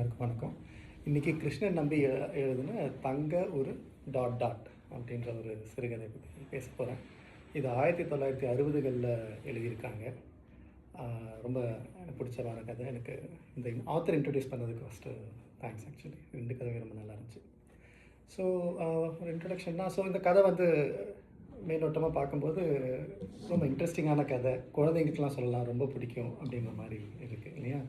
எல்லாருக்கும் வணக்கம். இன்றைக்கி கிருஷ்ணன் நம்பி எழுதின தங்க ஒரு டாட் டாட் அப்படின்ற ஒரு சிறுகதை பற்றி பேச போகிறேன். இது 1960களில் எழுதியிருக்காங்க. ரொம்ப எனக்கு பிடிச்சமான கதை. எனக்கு இந்த ஆத்தர் இன்ட்ரடியூஸ் பண்ணதுக்கு ஃபஸ்ட்டு தேங்க்ஸ். ஆக்சுவலி 2 கதையும் ரொம்ப நல்லா இருந்துச்சு. ஸோ ஒரு இன்ட்ரடக்ஷன்னா, ஸோ இந்த கதை வந்து மேலோட்டமாக பார்க்கும்போது ரொம்ப இன்ட்ரெஸ்டிங்கான கதை, குழந்தைங்களுக்கெலாம் சொல்லலாம், ரொம்ப பிடிக்கும் அப்படின்ற மாதிரி இருக்குது இல்லையா?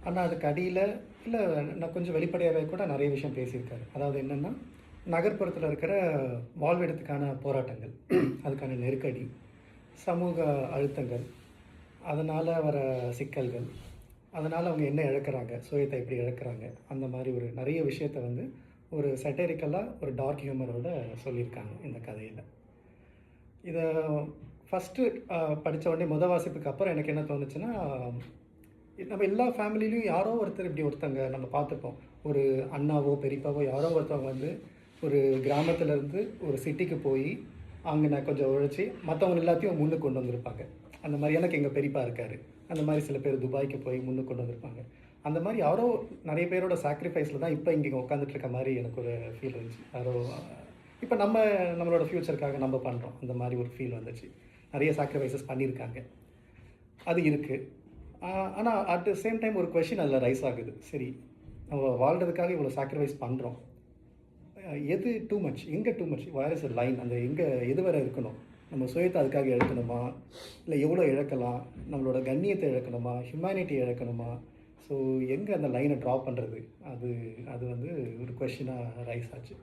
ஆனால் அதுக்கு அடியில் இல்லை, நான் கொஞ்சம் வெளிப்படையாகவே கூட நிறைய விஷயம் பேசியிருக்காரு. அதாவது என்னென்னா, நகர்ப்புறத்தில் இருக்கிற வாழ்விடத்துக்கான போராட்டங்கள், அதுக்கான நெருக்கடி, சமூக அழுத்தங்கள், அதனால் வர சிக்கல்கள், அதனால் அவங்க என்ன இழக்கிறாங்க, சுயத்தை எப்படி இழக்கிறாங்க, அந்த மாதிரி ஒரு நிறைய விஷயத்தை வந்து ஒரு சட்டரிக்கலாக ஒரு டார்க் ஹியூமரோட சொல்லியிருக்காங்க இந்த கதையில். இதை ஃபஸ்ட்டு படித்த உடனே வாசிப்புக்கு அப்புறம் எனக்கு என்ன தோணுச்சுன்னா, நம்ம எல்லா ஃபேமிலிலையும் யாரோ ஒருத்தர் இப்படி ஒருத்தங்க நம்ம பார்த்துப்போம். ஒரு அண்ணாவோ பெரியப்பாவோ யாரோ ஒருத்தவங்க வந்து ஒரு கிராமத்துலேருந்து ஒரு சிட்டிக்கு போய் அங்கே நான் கொஞ்சம் உழைச்சி மற்றவங்க எல்லாத்தையும் முன்னுக்கு கொண்டு வந்திருப்பாங்க. அந்த மாதிரி எனக்கு எங்கள் பெரியப்பா இருக்கார். அந்த மாதிரி சில பேர் துபாய்க்கு போய் முன்னுக்கு கொண்டு வந்திருப்பாங்க. அந்த மாதிரி யாரோ நிறைய பேரோட சாக்ரிஃபைஸில் தான் இப்போ இங்கே உட்காந்துட்ருக்க மாதிரி எனக்கு ஒரு ஃபீல் இருந்துச்சு. யாரோ இப்போ நம்மளோட ஃப்யூச்சருக்காக நம்ம பண்ணுறோம், அந்த மாதிரி ஒரு ஃபீல் வந்துச்சு. நிறைய சாக்ரிஃபைசஸ் பண்ணியிருக்காங்க, அது இருக்குது. ஆனால் அட் த சேம் டைம் ஒரு கொஷின் அதில் ரைஸ் ஆகுது. சரி, நம்ம வாழ்கிறதுக்காக இவ்வளோ சாக்ரிஃபைஸ் பண்ணுறோம், எது டூ மச், எங்கே too much, where is a line, அந்த எங்கே எது வரை இருக்கணும்? நம்ம சுயத்தை அதுக்காக இழக்கணுமா, இல்லை எவ்வளோ இழக்கலாம், நம்மளோட கண்ணியத்தை இழக்கணுமா, ஹியூமனிட்டி இழக்கணுமா? ஸோ எங்கே அந்த லைனை ட்ரா பண்ணுறது, அது வந்து ஒரு கொஷினாக ரைஸ் ஆச்சு.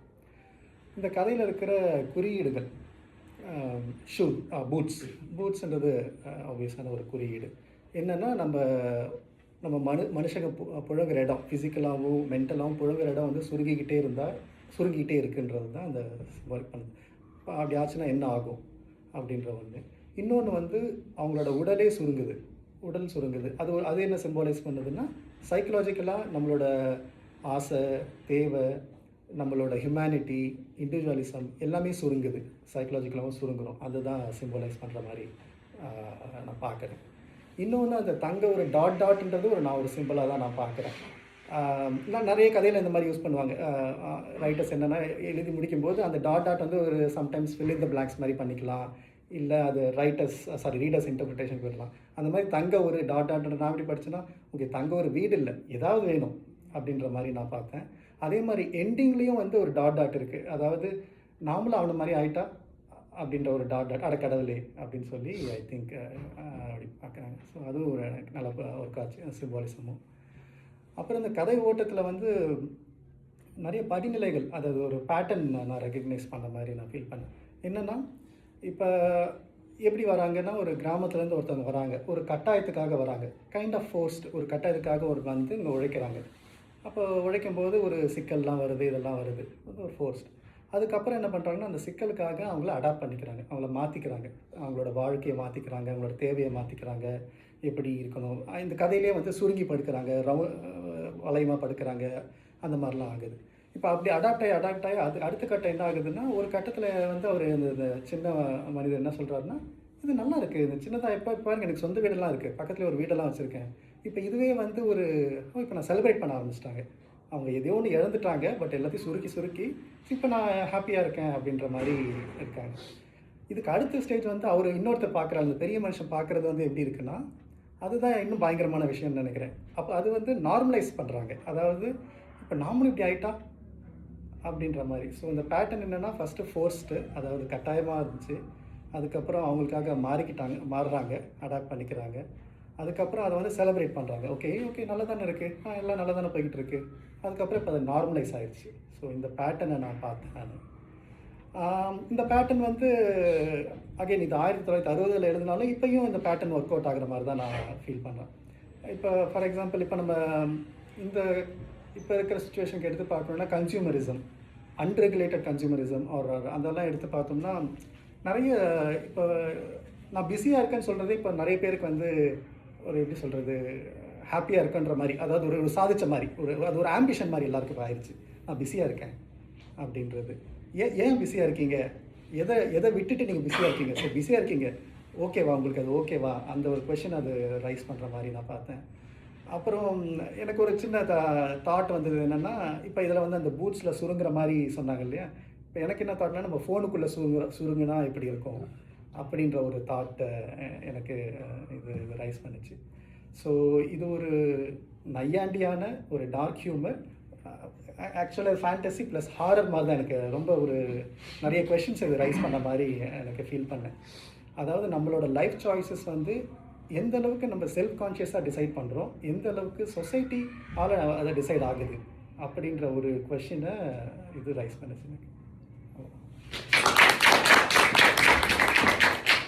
இந்த கதையில் இருக்கிற குறியீடுகள், ஷூ, பூட்ஸ்ன்றது ஆப்வியஸான ஒரு குறியீடு. என்னென்னா, நம்ம மனுஷங்க புழங்குற இடம், ஃபிசிக்கலாகவும் மென்டலாகவும் புழங்குற இடம் வந்து சுருங்கிக்கிட்டே இருக்குன்றது தான் அந்த ஒர்க் பண்ணுது. அப்படி ஆச்சுன்னா என்ன ஆகும் அப்படின்ற ஒன்று. இன்னொன்று வந்து அவங்களோட உடல் சுருங்குது. அது என்ன சிம்பாலைஸ் பண்ணுதுன்னா, சைக்கலாஜிக்கலாக நம்மளோட ஆசை, தேவை, நம்மளோட ஹியூமனிட்டி, இண்டிவிஜுவலிசம் எல்லாமே சுருங்குது, சைக்கலாஜிக்கலாகவும் சுருங்குறோம். அதுதான் சிம்பாலைஸ் பண்ணுற மாதிரி நான் பார்க்குறேன். இன்னொன்று, அந்த தங்க ஒரு டாட் டாட்ன்றது நான் ஒரு சிம்பிளாக தான் நான் பார்க்குறேன். நான் நிறைய கதையில் இந்த மாதிரி யூஸ் பண்ணுவாங்க ரைட்டர்ஸ். என்னென்னா, எழுதி முடிக்கும்போது அந்த டாட் டாட் வந்து ஒரு sometimes fill in the blanks மாதிரி பண்ணிக்கலாம், இல்லை அது ரீடர்ஸ் இன்டர்பிரிட்டேஷன் போயிடலாம். அந்த மாதிரி தங்க ஒரு டாட் டாட்ன்ற நான் எப்படி படித்தேன்னா, ஓகே, தங்க ஒரு வீடு இல்லை, ஏதாவது வேணும் அப்படின்ற மாதிரி நான் பார்த்தேன். அதே மாதிரி எண்டிங்லேயும் வந்து ஒரு டாட் டாட் இருக்குது. அதாவது நாமளும் அவனை மாதிரி ஆகிட்டா அப்படின்ற ஒரு டாட் டாட், அடக்கடவுளே அப்படின்னு சொல்லி ஐ திங்க் அப்படி பார்க்குறாங்க. ஸோ அதுவும் ஒரு நல்ல ஒரு காட்சி, சிம்பாலிசமும். அப்புறம் இந்த கதை ஓட்டத்தில் வந்து நிறைய படிநிலைகள், அதாவது ஒரு பேட்டர்ன் நான் ரெக்கக்னைஸ் பண்ண மாதிரி நான் ஃபீல் பண்ணேன். என்னென்னா, இப்போ எப்படி வராங்கன்னா, ஒரு கிராமத்துலேருந்து ஒருத்தவங்க வராங்க, ஒரு கட்டாயத்துக்காக வராங்க, கைண்ட் ஆஃப் ஃபோர்ஸ்ட், ஒரு கட்டாயத்துக்காக வந்து இங்கே உழைக்கிறாங்க. அப்போ உழைக்கும்போது ஒரு சிக்கல்லாம் வருது, இதெல்லாம் வருது, ஒரு ஃபோர்ஸ்ட். அதுக்கப்புறம் என்ன பண்ணுறாங்கன்னா, அந்த சிக்கலுக்காக அவங்கள அடாப்ட் பண்ணிக்கிறாங்க, அவங்கள மாற்றிக்கிறாங்க, அவங்களோட வாழ்க்கையை மாற்றிக்கிறாங்க, அவங்களோட தேவையை மாற்றிக்கிறாங்க, எப்படி இருக்கணும். இந்த கதையிலே வந்து சுருங்கி படுக்கிறாங்க, வளையமாக படுக்கிறாங்க, அந்த மாதிரிலாம் ஆகுது. இப்போ அப்படி அடாப்ட் ஆகி அடுத்த கட்டம் என்ன ஆகுதுன்னா, ஒரு கட்டத்தில் வந்து அவர் இந்த சின்ன மனிதர் என்ன சொல்கிறாருன்னா, இது நல்லா இருக்குது, இந்த சின்னதாக இப்போ பாருங்க, எனக்கு சொந்த வீடெல்லாம் இருக்குது, பக்கத்தில் ஒரு வீடெல்லாம் வச்சுருக்கேன். இப்போ இதுவே வந்து இப்போ நான் செலிப்ரேட் பண்ண ஆரம்பிச்சிட்டாங்க. அவங்க எதையோ ஒன்று இழந்துட்டாங்க, பட் எல்லாத்தையும் சுருக்கி இப்போ நான் ஹாப்பியாக இருக்கேன் அப்படின்ற மாதிரி இருக்காங்க. இதுக்கு அடுத்த ஸ்டேஜ் வந்து அவர் இன்னொருத்தர் பார்க்குறாரு, அந்த பெரிய மனுஷன் பார்க்குறது வந்து எப்படி இருக்குன்னா, அதுதான் இன்னும் பயங்கரமான விஷயம்னு நினைக்கிறேன். அப்போ அது வந்து நார்மலைஸ் பண்ணுறாங்க. அதாவது இப்போ நாமளும் இப்படி ஆகிட்டா அப்படின்ற மாதிரி. ஸோ இந்த பேட்டர்ன் என்னென்னா, ஃபஸ்ட்டு ஃபோர்ஸ்டு, அதாவது கட்டாயமாக இருந்துச்சு. அதுக்கப்புறம் அவங்களுக்காக மாறுறாங்க, அடாப்ட் பண்ணிக்கிறாங்க. அதுக்கப்புறம் அதை வந்து செலிப்ரேட் பண்ணுறாங்க. ஓகே நல்லா தானே இருக்குது, எல்லாம் நல்லா தானே போய்கிட்டு இருக்குது. அதுக்கப்புறம் இப்போ அது நார்மலைஸ் ஆகிடுச்சு. ஸோ இந்த பேட்டர்னை நான் பார்த்தேன் நான். இந்த பேட்டர்ன் வந்து அகைன் இது 1960ல் எழுதினாலும் இப்போயும் இந்த பேட்டர்ன் ஒர்க் அவுட் ஆகிற மாதிரி தான் நான் ஃபீல் பண்ணுறேன். இப்போ ஃபார் எக்ஸாம்பிள், இப்போ நம்ம இந்த இப்போ இருக்கிற சுச்சுவேஷனுக்கு எடுத்து பார்க்கணுன்னா, கன்சியூமரிசம், அன்ரெகுலேட்டட் கன்சியூமரிசம் அதெல்லாம் எடுத்து பார்த்தோம்னா, நிறைய இப்போ நான் பிஸியாக இருக்கேன்னு சொல்கிறது இப்போ நிறைய பேருக்கு வந்து ஒரு எப்படி சொல்கிறது, ஹாப்பியாக இருக்குன்ற மாதிரி, அதாவது ஒரு சாதித்த மாதிரி, அது ஒரு ஆம்பிஷன் மாதிரி எல்லாருக்கும் ஆயிடுச்சு. நான் பிஸியாக இருக்கேன் அப்படின்றது. ஏன் பிஸியாக இருக்கீங்க, எதை விட்டுட்டு நீங்கள் பிஸியாக இருக்கீங்க? ஸோ பிஸியாக இருக்கீங்க, ஓகேவா உங்களுக்கு, அது ஓகேவா, அந்த ஒரு கொஷின் அது ரைஸ் பண்ணுற மாதிரி நான் பார்த்தேன். அப்புறம் எனக்கு ஒரு சின்ன தாட் வந்தது என்னென்னா, இப்போ இதில் வந்து அந்த பூட்ஸில் சுருங்குற மாதிரி சொன்னாங்க இல்லையா? இப்போ எனக்கு என்ன தாட்னா, நம்ம ஃபோனுக்குள்ளே சுருங்குனா எப்படி இருக்கும்? அப்படின்ற ஒரு தாட்டை எனக்கு இது ரைஸ் பண்ணுச்சு. ஸோ இது ஒரு நையாண்டியான ஒரு டார்க் ஹியூமர். ஆக்சுவலாக ஃபேண்டசி ப்ளஸ் ஹாரர் மாதிரி தான் எனக்கு ரொம்ப ஒரு நிறைய கொஷின்ஸ் இது ரைஸ் பண்ண மாதிரி எனக்கு ஃபீல் பண்ணேன். அதாவது நம்மளோட லைஃப் சாய்ஸஸ் வந்து எந்த அளவுக்கு நம்ம செல்ஃப் கான்ஷியஸாக டிசைட் பண்ணுறோம், எந்த அளவுக்கு சொசைட்டியால் அதை டிசைட் ஆகுது அப்படின்ற ஒரு கொஷினை இது ரைஸ் பண்ணுச்சு எனக்கு.